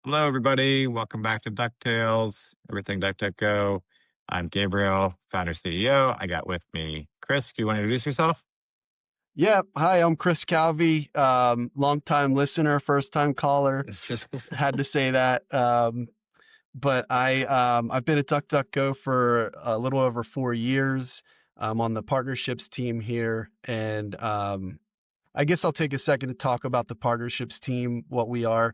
Hello, everybody. Welcome back to DuckTales, everything DuckDuckGo. I'm Gabriel, founder CEO. I got with me Chris. Do you want to introduce yourself? Yeah. Hi, I'm Chris Calvi, longtime listener, first time caller. Had to say that. But I've been at DuckDuckGo for a little over 4 years. I'm on the partnerships team here, and I guess I'll take a second to talk about the partnerships team, what we are.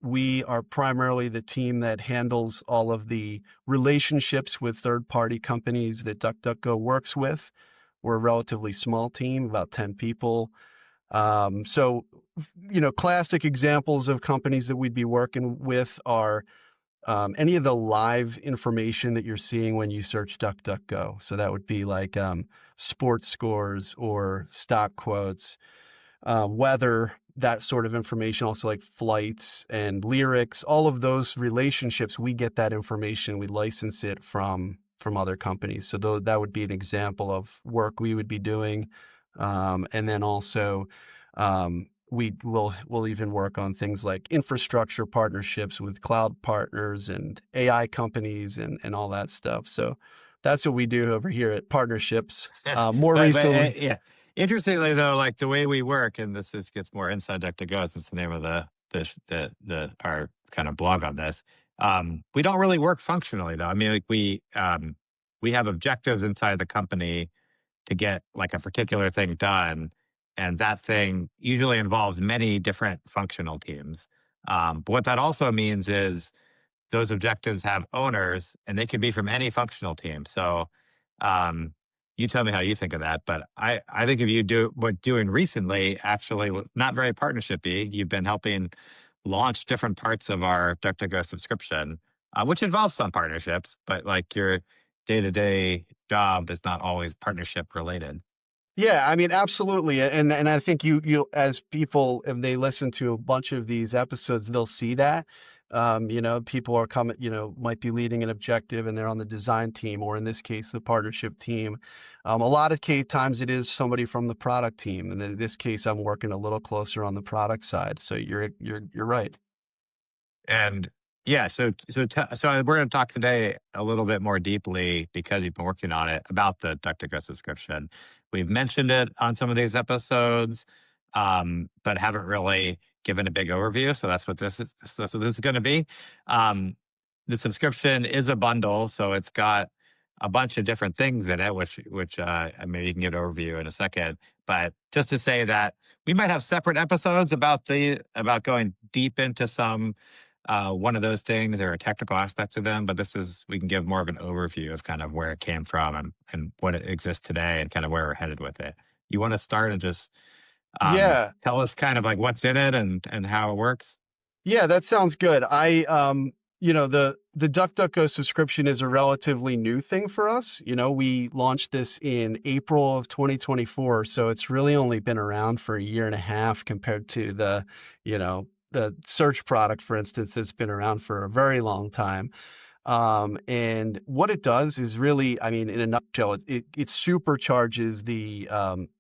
We are primarily the team that handles all of the relationships with third-party companies that DuckDuckGo works with. We're a relatively small team, about 10 people. So, classic examples of companies that we'd be working with are any of the live information that you're seeing when you search DuckDuckGo. So that would be like sports scores or stock quotes, weather, that sort of information, also like flights and lyrics, all of those relationships. We get that information, we license it from other companies. So that would be an example of work we would be doing. And then also we'll even work on things like infrastructure partnerships with cloud partners and AI companies and all that stuff. So that's what we do over here at partnerships. More recently. Yeah. Interestingly, though, like the way we work, and this just gets more inside DuckDuckGo, since the name of the our kind of blog on this. We don't really work functionally, though. I mean, like we have objectives inside the company to get like a particular thing done. And that thing usually involves many different functional teams. But what that also means is those objectives have owners and they can be from any functional team. So um, you tell me how you think of that. But I think if you do what doing recently actually was not very partnershipy, you've been helping launch different parts of our DuckDuckGo subscription, which involves some partnerships, but like your day-to-day job is not always partnership related. Yeah, I mean, absolutely. And I think you as people, if they listen to a bunch of these episodes, they'll see that. People are coming, might be leading an objective and they're on the design team, or in this case, the partnership team. A lot of times it is somebody from the product team. And in this case, I'm working a little closer on the product side. So you're right. And yeah, so we're going to talk today a little bit more deeply because you've been working on it about the DuckDuckGo subscription. We've mentioned it on some of these episodes, but haven't really given a big overview. So that's what this is. That's what this is going to be. Um, the subscription is a bundle, so it's got a bunch of different things in it, which maybe you can give an overview in a second. But just to say that we might have separate episodes about going deep into some one of those things or a technical aspect to them, but we can give more of an overview of kind of where it came from and what it exists today and kind of where we're headed with it. You want to start and just Yeah. tell us kind of like what's in it and how it works? Yeah, that sounds good. The DuckDuckGo subscription is a relatively new thing for us. We launched this in April of 2024, so it's really only been around for a year and a half compared to the search product, for instance, that's been around for a very long time. And what it does is really, I mean, in a nutshell, it supercharges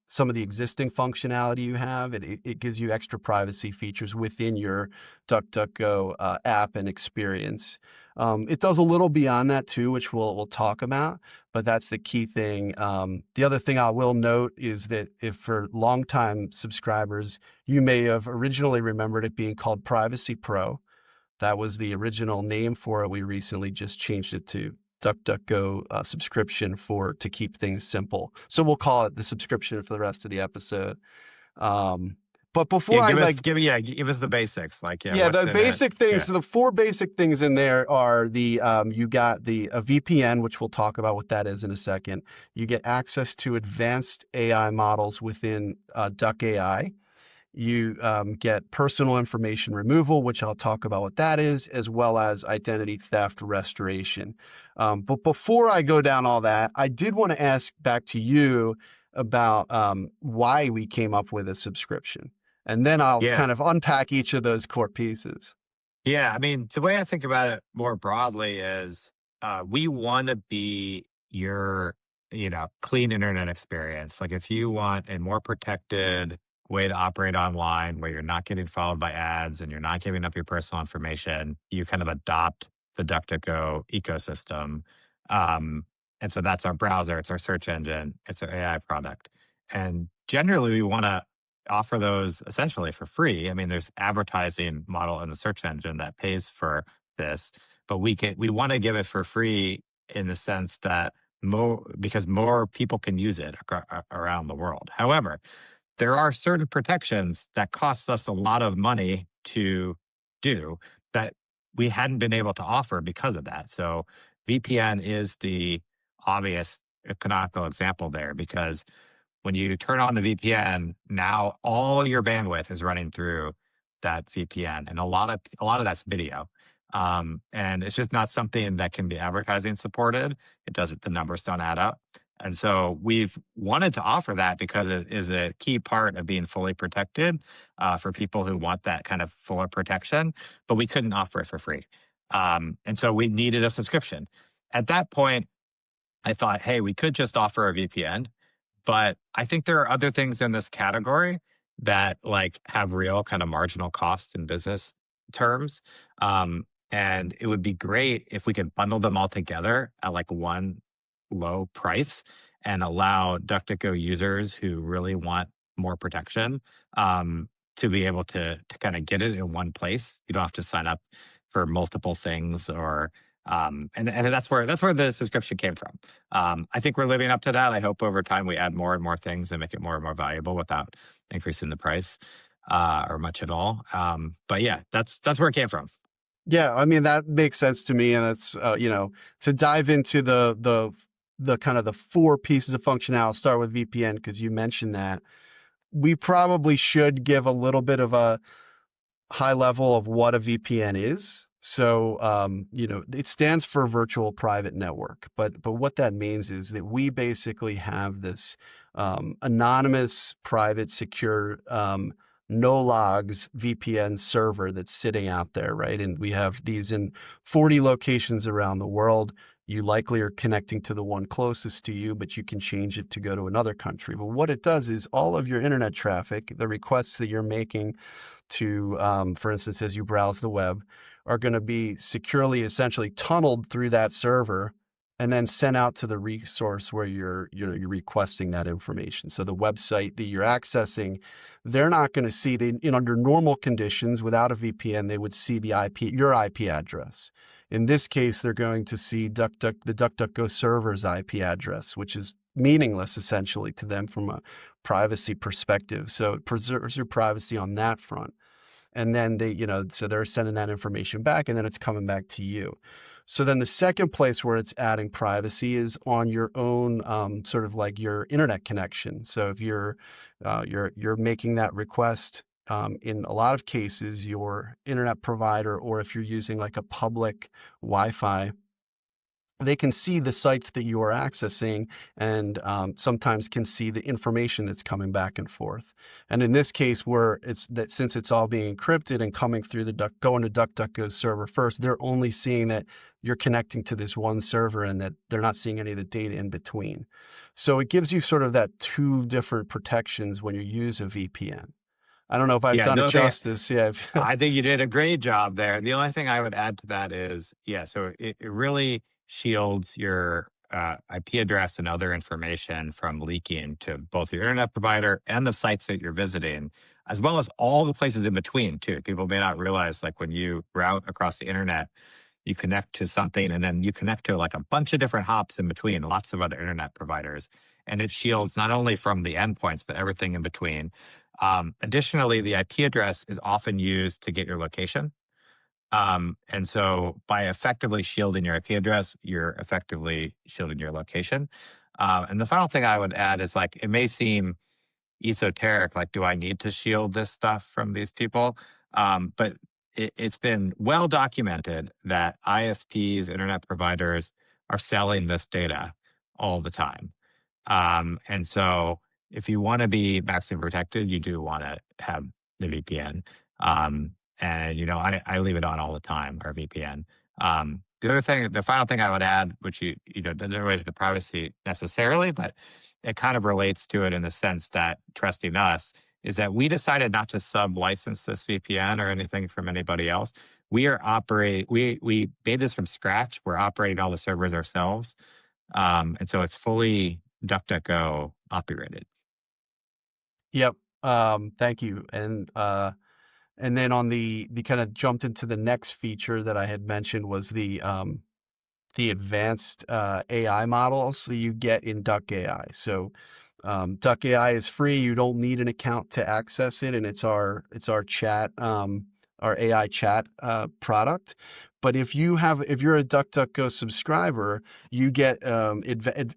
some of the existing functionality you have. It gives you extra privacy features within your DuckDuckGo app and experience. It does a little beyond that too, which we'll talk about, but that's the key thing. The other thing I will note is that if for longtime subscribers, you may have originally remembered it being called Privacy Pro. That was the original name for it. We recently just changed it to DuckDuckGo subscription to keep things simple. So we'll call it the subscription for the rest of the episode. But Yeah, before give us the basics. Like, yeah, yeah, what's the in it? basic things. Yeah. So the four basic things in there are you got a VPN, which we'll talk about what that is in a second. You get access to advanced AI models within Duck AI. You get personal information removal, which I'll talk about what that is, as well as identity theft restoration. But before I go down all that, I did want to ask back to you about why we came up with a subscription. And then I'll Yeah. kind of unpack each of those core pieces. Yeah. I mean, the way I think about it more broadly is we want to be your, clean internet experience. Like if you want a more protected, way to operate online where you're not getting followed by ads and you're not giving up your personal information, you kind of adopt the DuckDuckGo ecosystem. Um, and so that's our browser, it's our search engine, it's our AI product. And generally, we want to offer those essentially for free. I mean, there's advertising model in the search engine that pays for this, but we want to give it for free in the sense that because more people can use it around the world. However, there are certain protections that cost us a lot of money to do that we hadn't been able to offer because of that. So VPN is the obvious canonical example there because when you turn on the VPN, now all your bandwidth is running through that VPN, and a lot of that's video, and it's just not something that can be advertising supported. It doesn't. The numbers don't add up, and so we've wanted to offer that because it is a key part of being fully protected for people who want that kind of fuller protection. But we couldn't offer it for free, and so we needed a subscription. At that point, I thought, hey, we could just offer a VPN, but I think there are other things in this category that like have real kind of marginal cost in business terms. And it would be great if we could bundle them all together at like one low price and allow DuckDuckGo users who really want more protection to be able to kind of get it in one place. You don't have to sign up for multiple things or and that's where the subscription came from. I think we're living up to that. I hope over time we add more and more things and make it more and more valuable without increasing the price or much at all. But yeah, that's where it came from. Yeah, I mean that makes sense to me, and it's to dive into the kind of the four pieces of functionality. I'll start with VPN because you mentioned that. We probably should give a little bit of a high level of what a VPN is. So, it stands for virtual private network, but what that means is that we basically have this anonymous, private, secure, no logs VPN server that's sitting out there, right? And we have these in 40 locations around the world. You likely are connecting to the one closest to you, but you can change it to go to another country. But what it does is all of your internet traffic, the requests that you're making to, for instance, as you browse the web, are going to be securely, essentially tunneled through that server and then sent out to the resource where you're requesting that information. So the website that you're accessing, they're not going to see under normal conditions without a VPN, they would see your IP address. In this case, they're going to see the DuckDuckGo server's IP address, which is meaningless essentially to them from a privacy perspective. So it preserves your privacy on that front. And then so they're sending that information back and then it's coming back to you. So then the second place where it's adding privacy is on your own sort of like your internet connection. So if you're making that request, in a lot of cases, your internet provider, or if you're using like a public Wi-Fi, they can see the sites that you are accessing and sometimes can see the information that's coming back and forth. And in this case, since it's all being encrypted and coming through going to DuckDuckGo's server first, they're only seeing that you're connecting to this one server and that they're not seeing any of the data in between. So it gives you sort of that two different protections when you use a VPN. I don't know if I've Yeah, done it no, they justice. Yeah. I think you did a great job there. The only thing I would add to that is, yeah, so it really shields your IP address and other information from leaking to both your internet provider and the sites that you're visiting, as well as all the places in between, too. People may not realize, like when you route across the internet, you connect to something and then you connect to like a bunch of different hops in between, lots of other internet providers. And it shields not only from the endpoints, but everything in between. Additionally, the IP address is often used to get your location. And so by effectively shielding your IP address, you're effectively shielding your location. And the final thing I would add is like, it may seem esoteric, like, do I need to shield this stuff from these people? But it's been well documented that ISPs, internet providers, are selling this data all the time. And so if you want to be maximally protected, you do want to have the VPN. And I leave it on all the time, our VPN. The final thing I would add, which doesn't relate to the privacy necessarily, but it kind of relates to it in the sense that trusting us is that we decided not to sub-license this VPN or anything from anybody else. We made this from scratch. We're operating all the servers ourselves. And so it's fully DuckDuckGo operated. Yep. Thank you. And then on the kind of jumped into the next feature that I had mentioned was the advanced AI models that you get in Duck AI. So Duck AI is free. You don't need an account to access it, and it's our chat our AI chat product. But if you're a DuckDuckGo subscriber, you get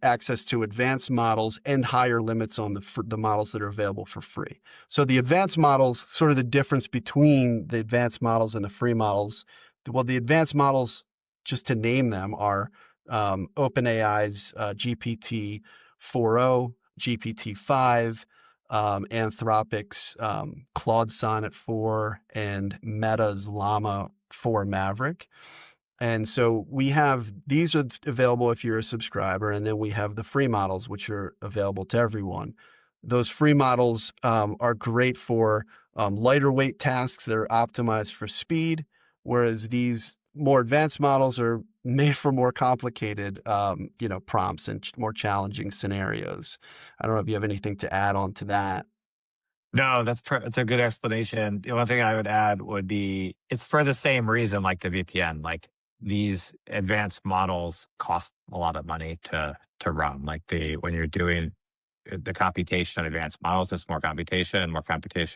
access to advanced models and higher limits on the models that are available for free. So the advanced models, sort of the difference between the advanced models and the free models. Well, the advanced models, just to name them, are OpenAI's GPT 4o, GPT 5, Anthropic's Claude Sonnet 4, and Meta's Llama 4 Maverick. And so these are available if you're a subscriber, and then we have the free models, which are available to everyone. Those free models are great for lighter weight tasks that are optimized for speed, whereas these more advanced models are made for more complicated, prompts and more challenging scenarios. I don't know if you have anything to add on to that. No, that's a good explanation. The only thing I would add would be it's for the same reason like the VPN. Like these advanced models cost a lot of money to run. Like when you're doing the computation on advanced models, it's more computation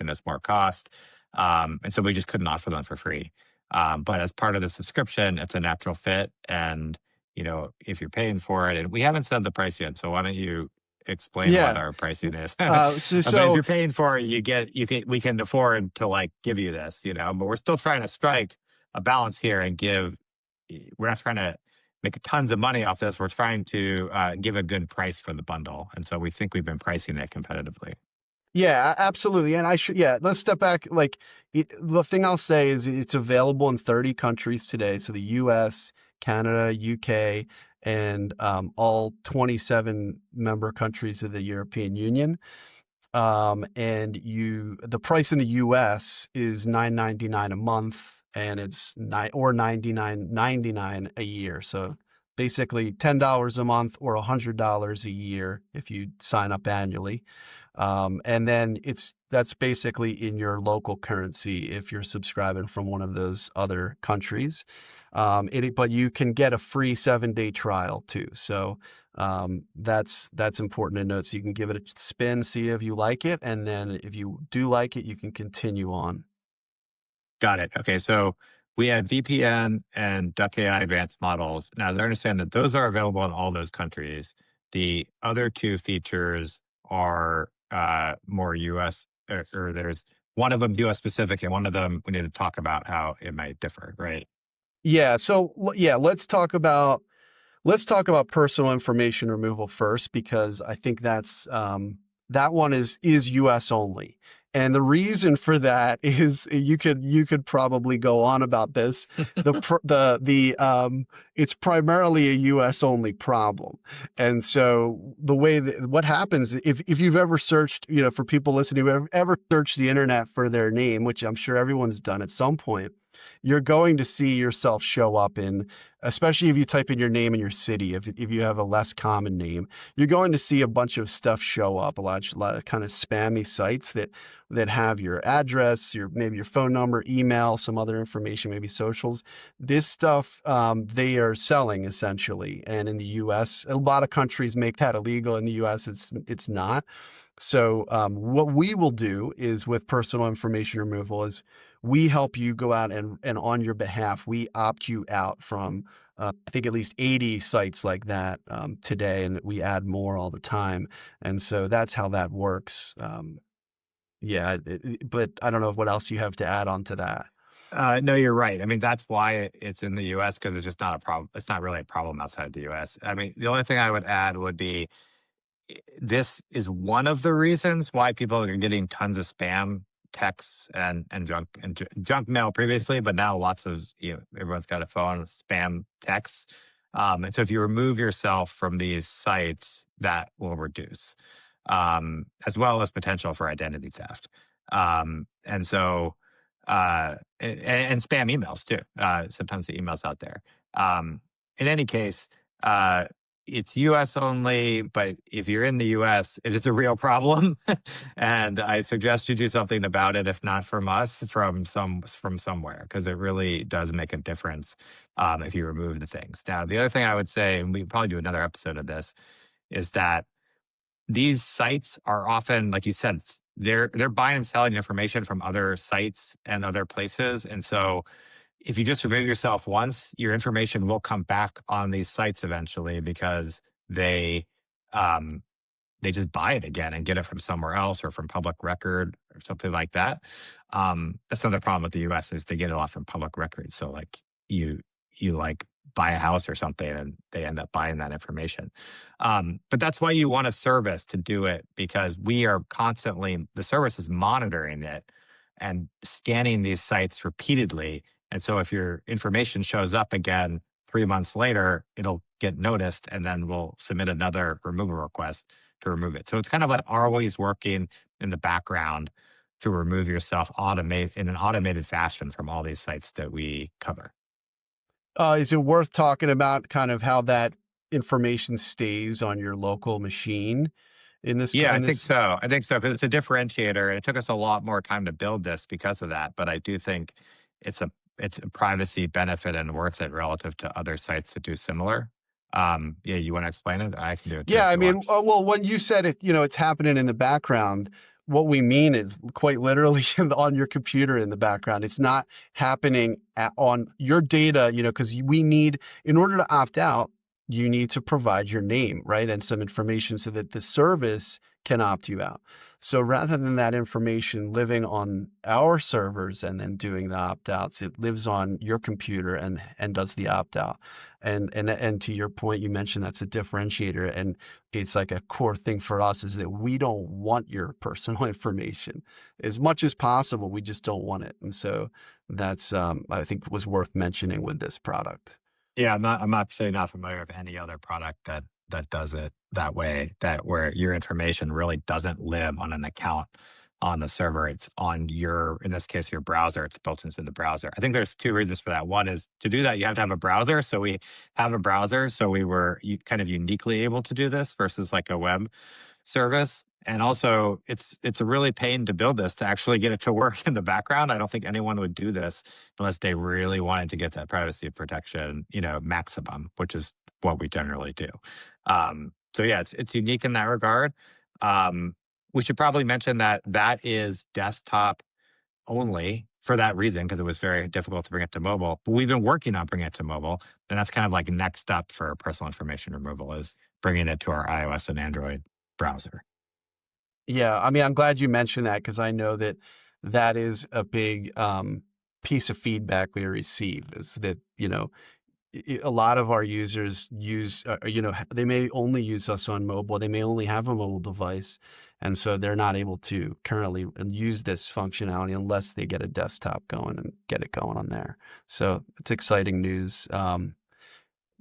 is more cost. And so we just couldn't offer them for free. But as part of the subscription, it's a natural fit. And, if you're paying for it, and we haven't said the price yet, so why don't you explain what Yeah. our pricing is? So, But if so you're paying for it, we can afford to like give you this, but we're still trying to strike a balance here and we're not trying to make tons of money off this. We're trying to give a good price for the bundle. And so we think we've been pricing it competitively. Yeah, absolutely. And let's step back. The thing I'll say is it's available in 30 countries today. So the US, Canada, UK, and all 27 member countries of the European Union. And the price in the US is $9.99 a month, and it's $99.99 a year. So basically $10 a month or $100 a year if you sign up annually. And then that's basically in your local currency if you're subscribing from one of those other countries. But you can get a free 7-day trial too. So that's important to note. So you can give it a spin, see if you like it, and then if you do like it, you can continue on. Got it. Okay. So we had VPN and Duck AI advanced models. Now, as I understand that those are available in all those countries. The other two features are more US, or there's one of them US specific, and one of them we need to talk about how it might differ, right? Yeah. So let's talk about personal information removal first, because I think that one is US only. And the reason for that is you could probably go on about this. It's primarily a US only problem. And so what happens if you've ever searched, for people listening who have ever searched the internet for their name, which I'm sure everyone's done at some point, you're going to see yourself show up especially if you type in your name and your city, if you have a less common name, you're going to see a bunch of stuff show up, a lot of kind of spammy sites that have your address, maybe your phone number, email, some other information, maybe socials. This stuff they are selling essentially. And in the US, a lot of countries make that illegal. In the US, it's not. So what we will do is, with personal information removal, is we help you go out and on your behalf, we opt you out from I think at least 80 sites like that today, and we add more all the time. And so that's how that works. But I don't know what else you have to add on to that. No, you're right. I mean, that's why it's in the US, because it's just not a problem. It's not really a problem outside the US. I mean, the only thing I would add would be this is one of the reasons why people are getting tons of spam texts and junk mail previously, but now lots of everyone's got a phone, spam texts. And so if you remove yourself from these sites, that will reduce. as well as potential for identity theft. And so, and spam emails too. Sometimes the emails out there. In any case, uh, it's US only, but if you're in the US, it is a real problem. And I suggest you do something about it, if not from us, from somewhere, because it really does make a difference if you remove the things. Now, the other thing I would say, and we probably do another episode of this, is that these sites are often, like you said, they're buying and selling information from other sites and other places. And so if you just remove yourself once, your information will come back on these sites eventually, because um, they just buy it again and get it from somewhere else or from public record or something like that. That's another problem with the US, is they get it a lot from public record. So like you like buy a house or something and they end up buying that information. But that's why you want a service to do it, because the service is monitoring it and scanning these sites repeatedly. And so if your information shows up again 3 months later, it'll get noticed, and then we'll submit another removal request to remove it. So it's kind of like always working in the background to remove yourself in an automated fashion from all these sites that we cover. Is it worth talking about kind of how that information stays on your local machine in this? Yeah, I think so. I think so, because it's a differentiator, and it took us a lot more time to build this because of that. But I do think it's a privacy benefit and worth it relative to other sites that do similar. Yeah, you want to explain it? I can do it too. Yeah, if I you mean, want. well, when you said it, it's happening in the background. What we mean is quite literally on your computer in the background. It's not happening on your data, because in order to opt out, you need to provide your name, right? And some information so that the service can opt you out. So rather than that information living on our servers and then doing the opt outs, it lives on your computer and does the opt out. And to your point, you mentioned that's a differentiator, and it's like a core thing for us is that we don't want your personal information as much as possible. We just don't want it, and so that's I think was worth mentioning with this product. Yeah, I'm actually not familiar with any other product that does it that way, that where your information really doesn't live on an account on the server. It's on in this case, your browser. It's built into the browser. I think there's two reasons for that. One is, to do that, you have to have a browser. So we have a browser. So we were kind of uniquely able to do this versus like a web service. And also, it's a really pain to build this, to actually get it to work in the background. I don't think anyone would do this unless they really wanted to get that privacy protection, maximum, which is what we generally do. So yeah, it's unique in that regard. We should probably mention that is desktop only for that reason, because it was very difficult to bring it to mobile. But we've been working on bringing it to mobile, and that's kind of like next up for personal information removal, is bringing it to our iOS and Android browser. Yeah, I mean, I'm glad you mentioned that because I know that that is a big piece of feedback we receive is that, a lot of our users they may only use us on mobile. They may only have a mobile device. And so they're not able to currently use this functionality unless they get a desktop going and get it going on there. So it's exciting news.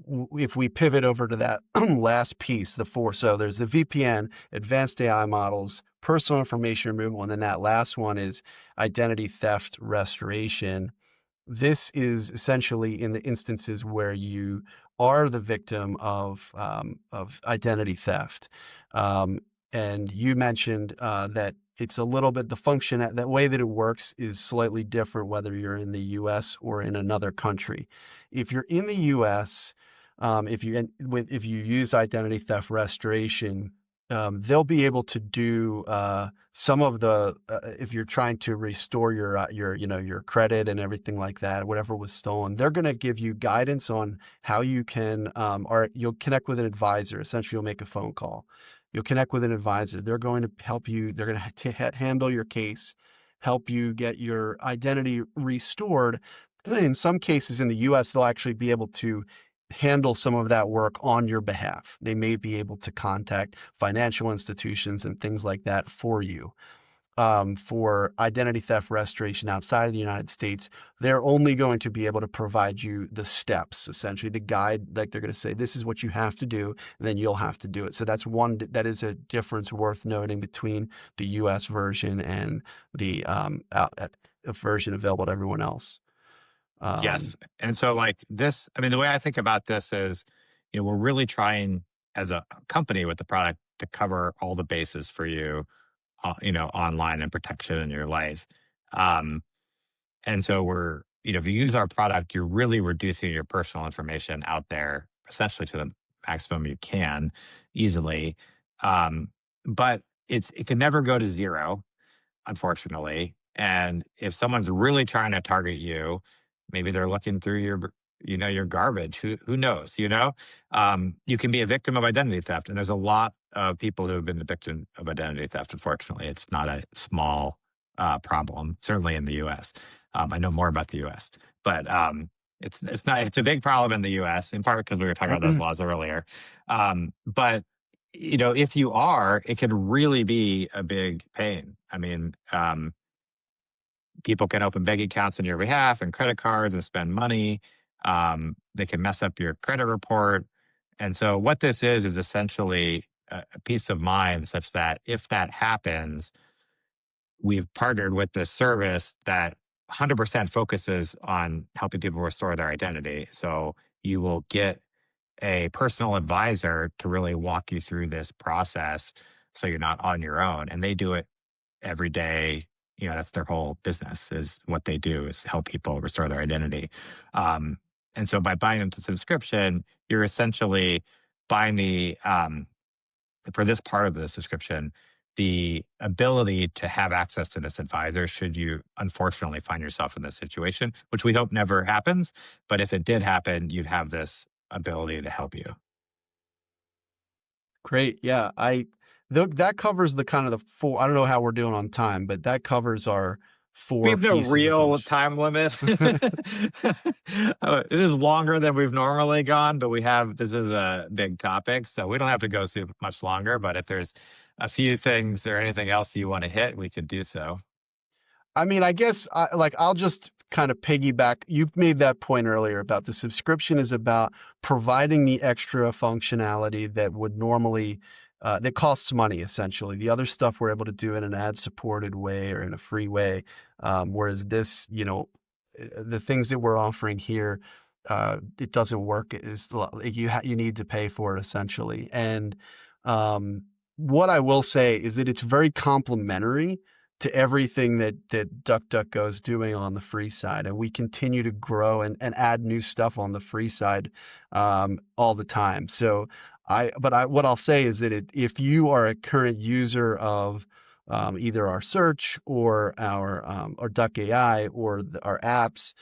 If we pivot over to that last piece, so there's the VPN, advanced AI models, personal information removal, and then that last one is identity theft restoration. This is essentially in the instances where you are the victim of identity theft. And you mentioned that it's a little bit, the way that it works is slightly different whether you're in the US or in another country. If you're in the US, if you use identity theft restoration, they'll be able to do some of the if you're trying to restore your credit and everything like that, whatever was stolen, they're going to give you guidance on how you can or you'll connect with an advisor. Essentially, you'll make a phone call. You'll connect with an advisor. They're going to help you. They're going to handle your case, help you get your identity restored. In some cases in the US, they'll actually be able to handle some of that work on your behalf. They may be able to contact financial institutions and things like that for you. for identity theft restoration outside of the United States, they're only going to be able to provide you the steps, essentially the guide. Like they're going to say, this is what you have to do, and then you'll have to do it. So that is a difference worth noting between the U.S. version and the a version available to everyone else. Yes. And so like this, I mean, the way I think about this is, we're really trying as a company with the product to cover all the bases for you, online and protection in your life. Um, and so if you use our product, you're really reducing your personal information out there essentially to the maximum you can easily. Um, but it can never go to zero, unfortunately. And if someone's really trying to target you, maybe they're looking through your garbage. Who knows? You can be a victim of identity theft, and there's a lot of people who have been the victim of identity theft. Unfortunately, it's not a small problem. Certainly in the U.S., I know more about the U.S., but it's not. It's a big problem in the U.S. in part because we were talking about those laws earlier. But if you are, it could really be a big pain. I mean, people can open bank accounts on your behalf and credit cards and spend money. They can mess up your credit report. And so what this is essentially a peace of mind such that if that happens, we've partnered with this service that 100% focuses on helping people restore their identity. So you will get a personal advisor to really walk you through this process so you're not on your own. And they do it every day. That's their whole business, is what they do is help people restore their identity. And so by buying into subscription, you're essentially buying for this part of the subscription, the ability to have access to this advisor should you unfortunately find yourself in this situation, which we hope never happens. But if it did happen, you'd have this ability to help you. Great. Yeah. That covers the kind of the four. I don't know how we're doing on time, but that covers our We four have no pieces of real function. time limit. It is longer than we've normally gone, but this is a big topic, so we don't have to go super much longer. But if there's a few things or anything else you want to hit, we could do so. I mean, I guess I'll just kind of piggyback. You made that point earlier about the subscription is about providing the extra functionality that would normally that costs money essentially. The other stuff we're able to do in an ad-supported way or in a free way, whereas this, the things that we're offering here, it doesn't work. You need to pay for it essentially. And what I will say is that it's very complementary to everything that DuckDuckGo is doing on the free side, and we continue to grow and add new stuff on the free side all the time. So what I'll say is that if you are a current user of either our search or our or Duck AI or our apps,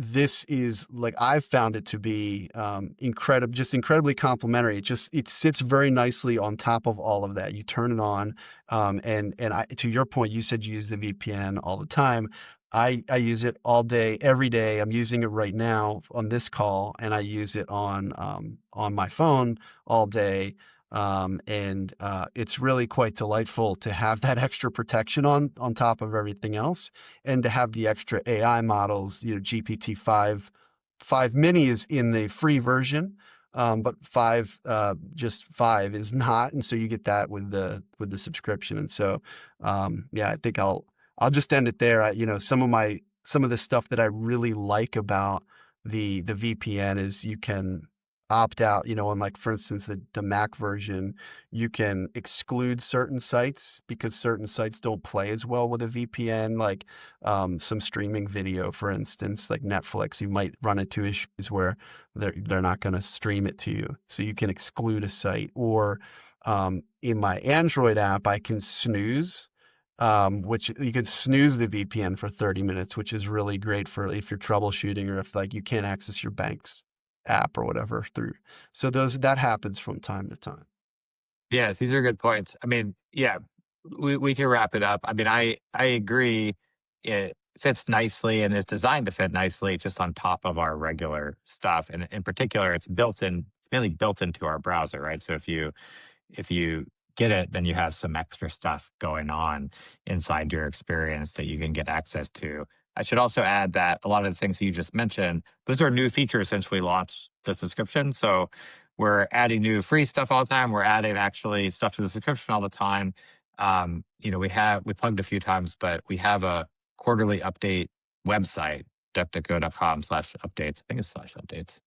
this is like I've found it to be incredibly complimentary. It sits very nicely on top of all of that. You turn it on, to your point, you said you use the VPN all the time. I use it all day, every day. I'm using it right now on this call, and I use it on my phone all day. It's really quite delightful to have that extra protection on top of everything else, and to have the extra AI models. GPT-5 mini is in the free version, but just 5 is not, and so you get that with the subscription. And so yeah, I think I'll just end it there. Some of the stuff that I really like about the VPN is you can opt out, on, like, for instance, the Mac version, you can exclude certain sites because certain sites don't play as well with a VPN, like some streaming video, for instance, like Netflix. You might run into issues where they're not going to stream it to you, so you can exclude a site. Or in my Android app, I can snooze, which you can snooze the VPN for 30 minutes, which is really great for if you're troubleshooting or if, like, you can't access your bank's app or whatever through. So that happens from time to time. Yes, these are good points. I mean, yeah, we can wrap it up. I mean, I agree. It fits nicely and is designed to fit nicely just on top of our regular stuff. And in particular, it's mainly built into our browser, right? So if you get it, then you have some extra stuff going on inside your experience that you can get access to. I should also add that a lot of the things that you just mentioned, those are new features since we launched the subscription. So we're adding new free stuff all the time. We're adding actually stuff to the subscription all the time. We plugged a few times, but we have a quarterly update website, duckduckgo.com/updates. I think it's /updates.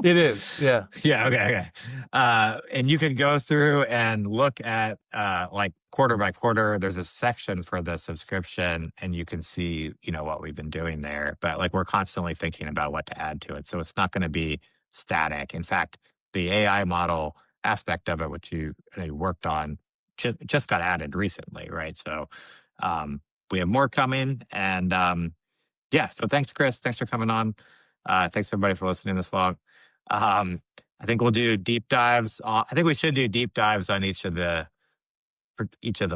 It is, yeah. Yeah, okay. And you can go through and look at like quarter by quarter. There's a section for the subscription, and you can see, what we've been doing there. But like we're constantly thinking about what to add to it, so it's not going to be static. In fact, the AI model aspect of it, which you worked on, just got added recently, right? So we have more coming, and yeah. So thanks, Chris. Thanks for coming on. Thanks everybody for listening this long. I think we'll do deep dives. I think we should do deep dives on each of the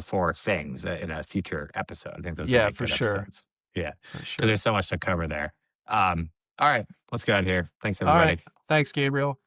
four things in a future episode. I think those are for good sure. episodes. Yeah, For because sure. there's so much to cover there. All right, let's get out of here. Thanks All everybody. right. Thanks, Gabriel.